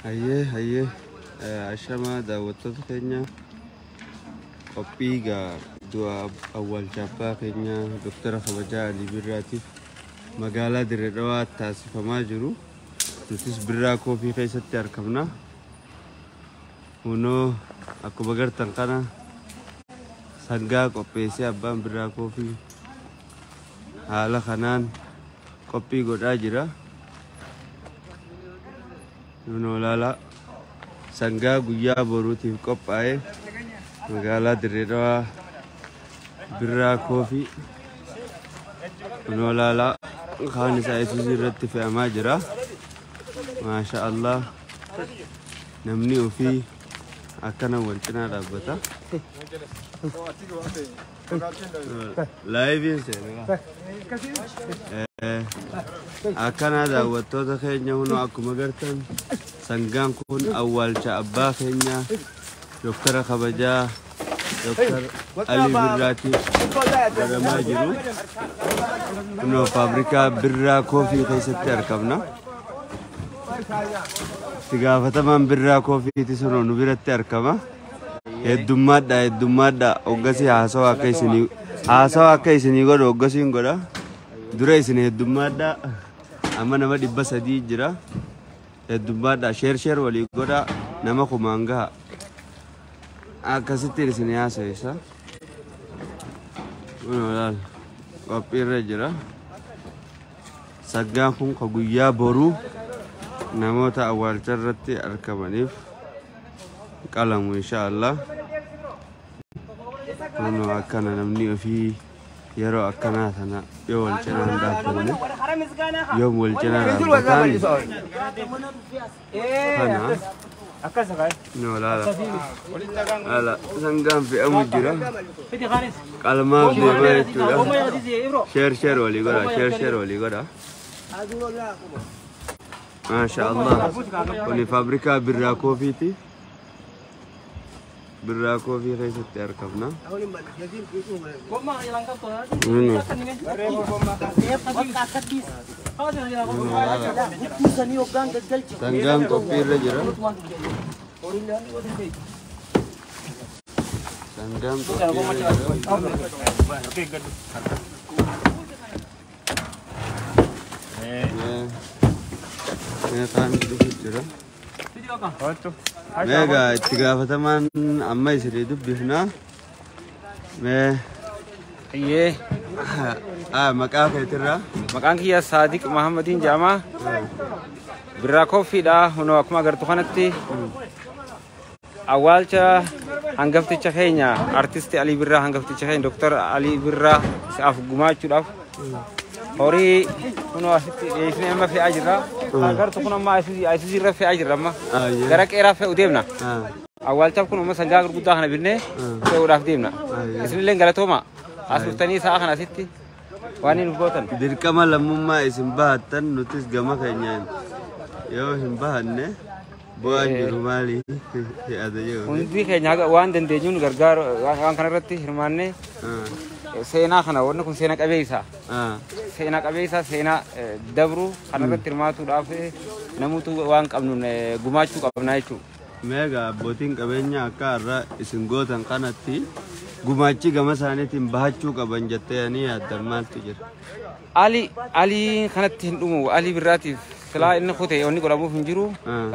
هيه عشما دعوتت كينيا قبيغا دوا أول شابا كينيا دكتور خبجا علي براتي مقالة دردوات تاسف ما جرو نتس براكو في قيسة تركبنا ونو أكو بغر تنقنا سنغا قبيسي أبان براكو في حالا خنان قبيغو راجرا ونو لالا سنغا قويا بروتي قبائي مقالة دردوا براكو في ونو لالا خانس عيسوزي رت في أماجرا ما شاء الله نمني وفي أكنا والتنا ربطة لايفين سينا أكنا دعوتو تخينيا هنو أكو مغرتن سنغان كون أول شعبا خينيا دكتور خبجا دكتور علي براتي برما جرو إنه فابريكا برا كوفي خيست أركبنا تجافة من برا كوفي تسونو نبرت أركبا هدومادا أوجسي هاسوا كيسني غدا أوجسي غدا دريسني هدومادا أما نما دبّس دي جرا هدومادا شير ولي غدا نما كمانغا أكاسيتير سنياسة إيسا ونولال وابير جرا سجّان كون كغويا برو نموت أول جرتي أركبانيف كلام إن شاء الله ونو أكنا نمني في يرو أكنا ثنا يوم الجنان دابتني يوم الجنان دابتني هنا نو لا سنغام في أمجرا كلمة بيبرة شير ولي غدا ما شاء الله وني فابريكا براكوفيتي براكوفي خيست أركبنا سنغام كوبير جرا سنغام ميغا اتقافة من أما يسريدو بيفنا ايه مكاكا يترى مكانك يا صادق محمدين جامع براكو في دا هنو أكما غرتو خانتي أولتا هنغفتي چخينيا ارتست علي برا هنغفتي چخين دكتور علي برا ساف غماچو داف هوري هنو اسمي أما في أجرا غرتو خنا ما اسيزي رفي أجرا ما غرق إرا في أديمنا أول تاب كنا مثلا جاكر بودا خنا بيرني في أوراف ديمنا اسمي لين غلطو ما أسمتني ساخنا ستي واني نبوتن dirqama lammummaa isin bahattan nutis gama keenyaan yoo hin bahanne bu'aan jiru maali yaada yoo hundi keenya waan dandeenyuun gargaar waan kana irratti hirmaanne seenaa kana wanni kun seenaa qabeessa seenaa dabru kana irratti hirmaatuudhaaf namuutu waan qabnuun gumaachuu qabnaa jechuudha. Meegaa abbootiin qabeenyaa akka irraa isin gootan kanatti gumaachi gama isaaniitiin bahachuu qaban jettanii yaaddan maaltu jira? Ali kanatti hin dhumu Ali birraatiif silaa inni kutee wanni godhamuuf hin jiru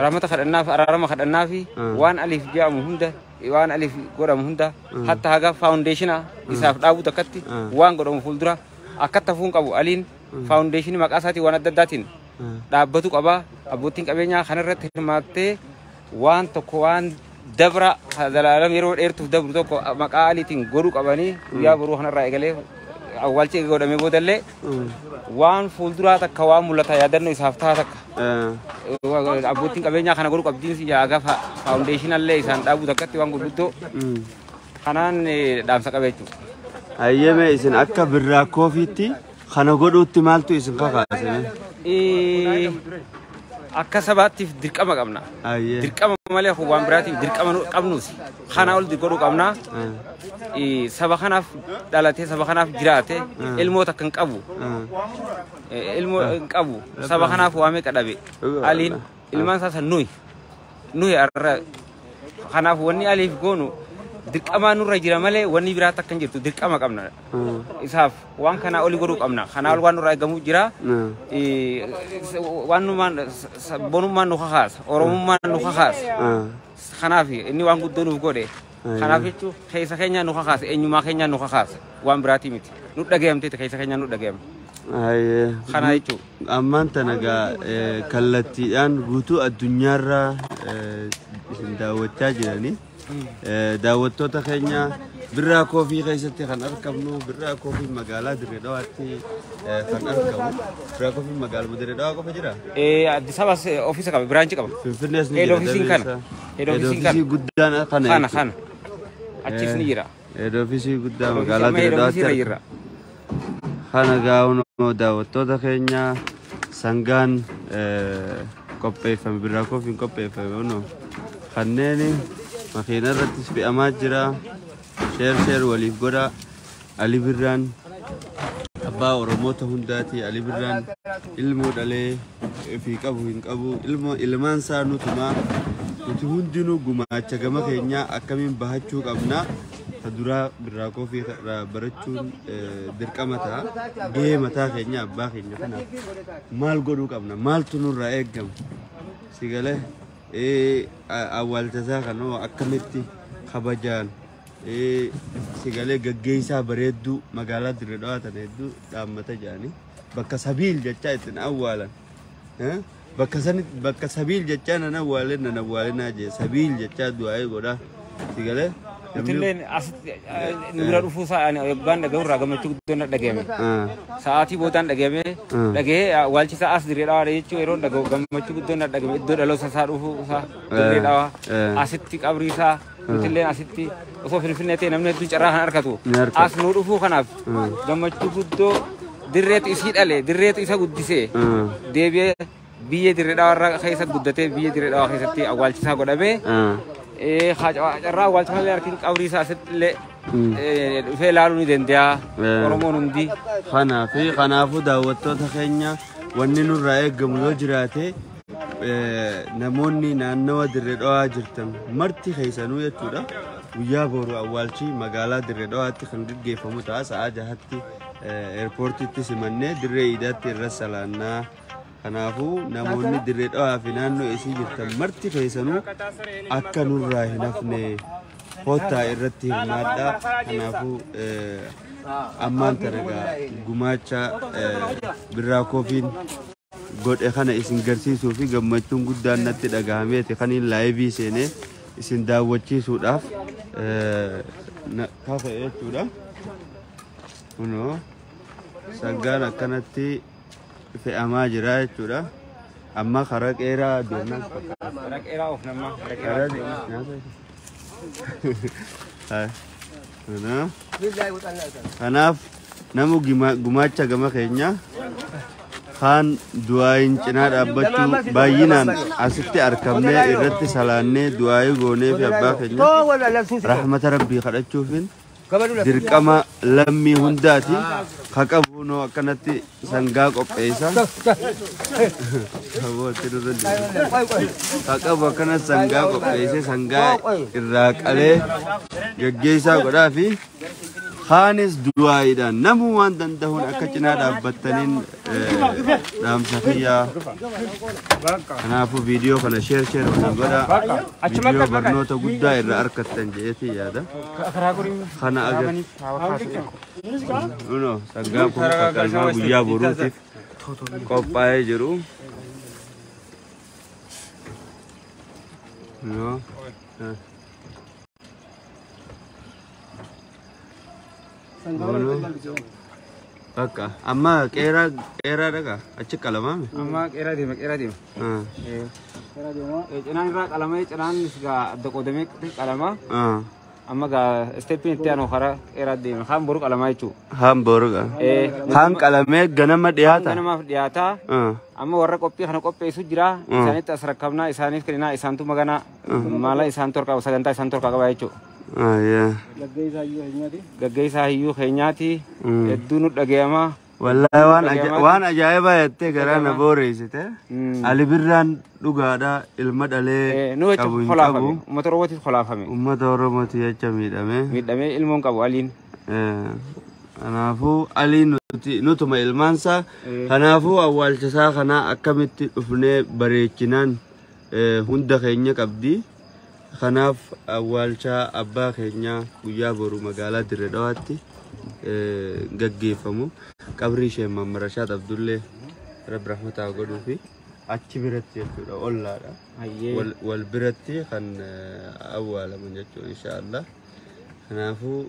rahmata kadhannaaf araarama kadhannaafi waan aliif jedhamu hunda waan aliif godhamu hunda hatta haga faawundeeshina isaaf dhaabu takkatti waan godhamu fuuldura akkatti hafuun qabu aliin faawundeeshinii maqaa isaatiin waan adda addaatiin dhaabbatu qaba abbootiin qabeenyaa kanarratti hirmaattee waan tokko waan dabra dalaalam yeroo dheertuuf dabru tokko maqaa aliitiin godhuu qabanii guyyaa boruu kanarraa eegalee awwaalchi godhamee boodallee waan fuulduraa takka waan mul'ata yaadannoo isaaf ta'a takka abbootiin qabeenyaa kana godhuu qabdiinsi jaaga faawundeeshinallee isaan dhaabuu takkatti waan gurguddoo kanaan dhaamsa qabeechuudha. Hayyame isin akka birraa koofiitti kana godhuutti maaltu isin kakaasine? Akka sabaatiif dirqama qabna. Dirqama malee waan biraatiif dirqama qabnuus kana ol godhuu qabna. Saba kanaaf dhalatee saba kanaaf jiraate ilmoota kan qabu ilmoo qabu saba kanaaf waamee qadhabe aliin ilmaan isaa nuyi nuyi arra kanaaf wanni aliif goonu dirqama nurra jira malee wanni biraa takkan jirtu dirqama qabna isaaf waan kana oli godhuu qabna kana ol waan nurra eegamu jira waan numaan bonummaan nu kakaasa oromummaan nu kakaasa kanaaf inni waan guddoo nuuf godhe kanaaf jechuun keessa keenya nu kakaasa eenyummaa keenya nu kakaasa waan biraati miti nu dhagayamte keessa keenya nu dhagayam kana jechuun ammaan tanagaa kallattiidhaan guutuu addunyaarraa isin daawwachaa jiranii daawwattoota keenya birraa koofii keessatti kan argamnu birraa koofii magaalaa Dirree Dhawaatti kan argamu birraa koofii magaalaa Dirree Dhawaa qofa jira Addis Ababa ofiisa qaba biraanchi qaba Finfinnees ni jira head office guddaan kana achis ni jira head office guddaa magaalaa Dirree Dhawaatti kana gaa'uun daawwattoota keenya sangaan qopheeffame birraa koofiin qopheeffame kanneen makiina irrattis fe'amaa jira sheer waliif godha Ali Birraan abbaa oromoota hundaati Ali Birraan ilmoo dhalee fi qabu hin qabu ilmaan isaa nutumaa nuti hundinuu gumaacha gama keenyaa akkamiin bahachuu qabna duraa birraa koofii barachuun dirqama ta'a gahee mataa keenya abbaa keenya kanaaf maal godhuu qabna maaltu nurraa eegama sigalee awwaalchasaa kanoo akkamitti kabajaan sigalee gaggeessaa bareedduu magaalaa Dirree Dhawaa tana hedduu dhaammata jedhanii bakka sabiil jechaa ittiin awwaalan bakka sabiil jechaa nan awwaalinaa jee sabiil jechaa du'aa'ee godhaa sigalee Mungkin nura rufu sa ban daga ura gama cuk dona dageme saati botan dageme dage walci sa as Dirree Dhawaa de chu eron daga gama cuk dona dageme do dalo sa rufu sa Dirree Dhawaa asitti qabri sa mungkin asitti oso Finfinnee te namne du carraa kan arkatu as nu rufu kanaf gama cuk do dirreetu isi dhale dirreetu isa guddise deebi'ee biyya Dirree Dhawaa irraa keessa guddate biyya Dirree Dhawaa keessatti awwaalchisaa godhame carraa awwaalchisaa arkin qabrii isaa asitti dhufee ilaaluu ni danda'a Oromoon hundi kanaafuu daawwattoota keenya wanni nurraa eegamu yoo jiraate namoonni naannawa Dirree Dhawaa jirtan marti keessanuu jechuudha guyyaa boru awwaalchi magaalaa Dirree Dhawaatti kan gaggeeffamu ta'a sa'a 6tti eerpoortiitti simannee dirree iidaatti irra salaannaa kanaafuu namoonni Dirree Dhawaa fi naannoo isii jirtan marti keessanuu akka nurraa hin hafne hotaa irratti hirmaadhaa kanaafuu ammaan tanagaa gumaacha birraa koofiin godhe kana isin garsiisuu fi gammachuun guddaan natti dhagahameeti kaniin laayivii seenee isin daawwachiisuudhaaf kaafa'e jechuudha kunoo sangaan akkanatti fe'amaa jira jechuudha amma karaa qeeraa deemnaan karaa qeeraa of nama kanaaf namu gumaacha gama keenya kaan du'aayin cinaa dhaabbachuu baay'inaan asitti argamnee irratti salaannee du'aayii goonee fi abbaa keenya rahmata rabbii kadhachuufin dirqama lammii hundaati kaqabuunoo akkanatti sangaa qopheessa kaqabu akkanatti sangaa qopheesse sangaa irraa qalee gaggeessaa godhaa fi kaanis du'aayiidhaan namuu waan danda'uun akka cinaa dhaabbattaniin dhaamsa fiyyaa kanaafuu viidiyoo kana sheer waliin godhaa viidiyoo barnoota guddaa irraa argattan jedheetii yaada kana agarsiisa sangaa kun fakkalmaa guyyaa boruutiif qophaa'ee jiru Bakka amma qeeraa dhagaa achi qalamaame amma qeeraa deema cinaan irraa qalamee cinaan gaa adda qoodamee qalama amma gaa isteeppiin itti aanu karaa qeeraa deema kaan boru qalamaa jechuudha haan boru haan qalamee ganama dhiyaata ganamaaf dhiyaata amma warra qophii kana qopheessu jira isaanitti as rakkabnaa isaaniif kenninaa isaantu magana maala isaantu harkaa sagantaa isaantu harkaa qabaa jechuudha gaggeessaa hiyyuu keenyaati hedduu nu dhagayama والله وان أجايبها يتي كرانا بوريسته علي بران لغادا المدالي نوجه خلافة متروتي خلافة أمة ورمتي يجميد ميدامي المون كابو علين أنا فو علي نوتما المانسا أنا فو أول جسا خنا أكملت أفنى بريكنان هندا خينيا كبدي خناف أول شا أبا خينيا ويا برو مقالة دردواتي gaggeeffamu qabrii ishee Mamarashaat Abdullee Rabbi rahmataa godhuu fi achi biratti jechuudha ollaadha wal biratti kan awwaalaman jechuudha inshaallah kanaafuu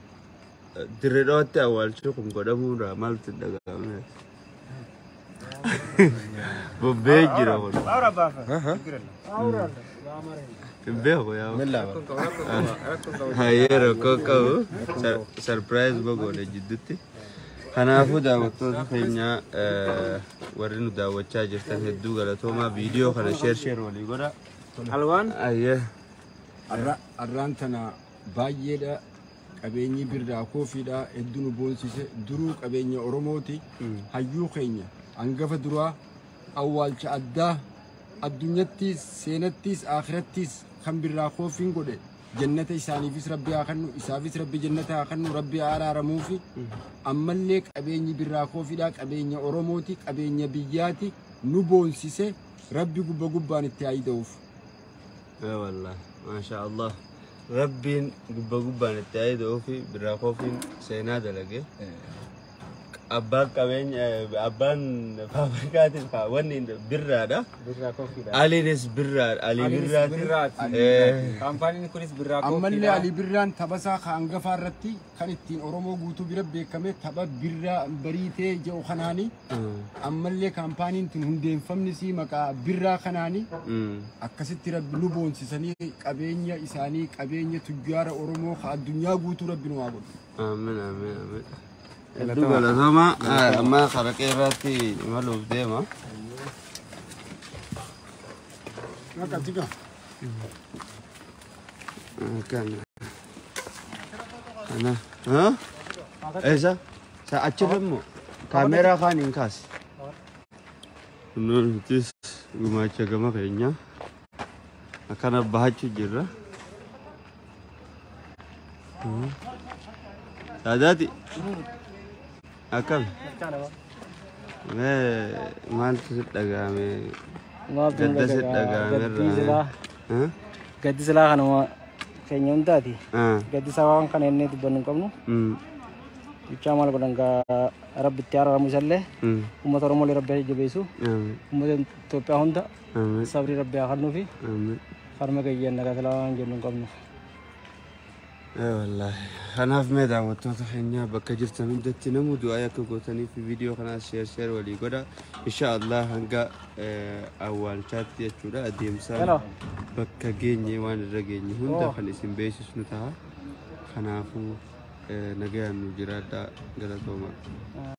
dirreedhootti awwaalchuu kun godhamuudha maaltu dhaga'ame bobbee jira kun Bebo ya. Hayero koko surprise bogo le jiddutti. Kanaafuu daawwattoota keenya warri nu daawwachaa jirtan hedduu galatooma viidiyoo kana share walii godha. Alwaan Ayyee. Arraan tana baay'eedha qabeenyi birraa koofiidha hedduu nu boonsise duruu qabeenya Oromooti hayyuu keenya hangafa duraa awwaalcha addaa addunyattis seenattis akhirattis kan birraa koofiin godhe jannata isaaniifis rabbi haa kennu isaafis rabbi jannata haa kennu rabbi haa araaramuufi ammallee qabeenyi birraa koofiidha qabeenya Oromooti qabeenya biyyaati nu boonsise rabbi gubbaan itti haayida'uuf. Wallah maasha Allah rabbiin gubbaan itti haayida'uuf birraa koofiin seenaa dalage. Abbaan qabeenya abbaan fabrikaatiin wanni birraadha. Aliinis birraadha. Ali birraati. Kaampaaniin kunis birraa koofii. Ammallee Ali birraan taphasaa hangafa irratti kan ittiin Oromoo guutuu bira beekame tapha birraa bariitee jedhu kanaani. Ammallee kaampaaniin tun hundeeffamni si maqaa birraa kanaani. Akkasitti rabbi nu boonsisanii qabeenya isaanii qabeenya tujjaara Oromoo addunyaa guutuu rabbi nu haa godhu. Amiin amiin amiin. Hedduu galatooma amma haraqee irratti imaluuf deema. Kana eessa achirra immoo kaameeraa kaaniin kaasi. Nutis gumaacha gama keenya akkana bahachuu jirra. Saadaati. Akam? Maal sedagame? Gadda sedagame irraa. Gaddi silaa kanuma keenya hundaati. Gaddi sababaan kana inni dubbannu hin qabnu. Bichaa maal godhan gaa rabbitti araaramu isallee uummata Oromoolee rabbi jabeessu uummata Itoophiyaa hunda sabrii rabbi haa kennuufi harma gayyaan nagaa silaa waan jennu hin qabnu. والله أنا في ميدا وتوضح إني بكجر تنم دتنا مودو آية كوتاني في فيديو قناة شير ولي قدا إن شاء الله هنقا أول شات يشودا أديم سال بكجيني وان الرجيني هم داخل اسم بيسس نتاها خنافو نجان مجرد قلتهما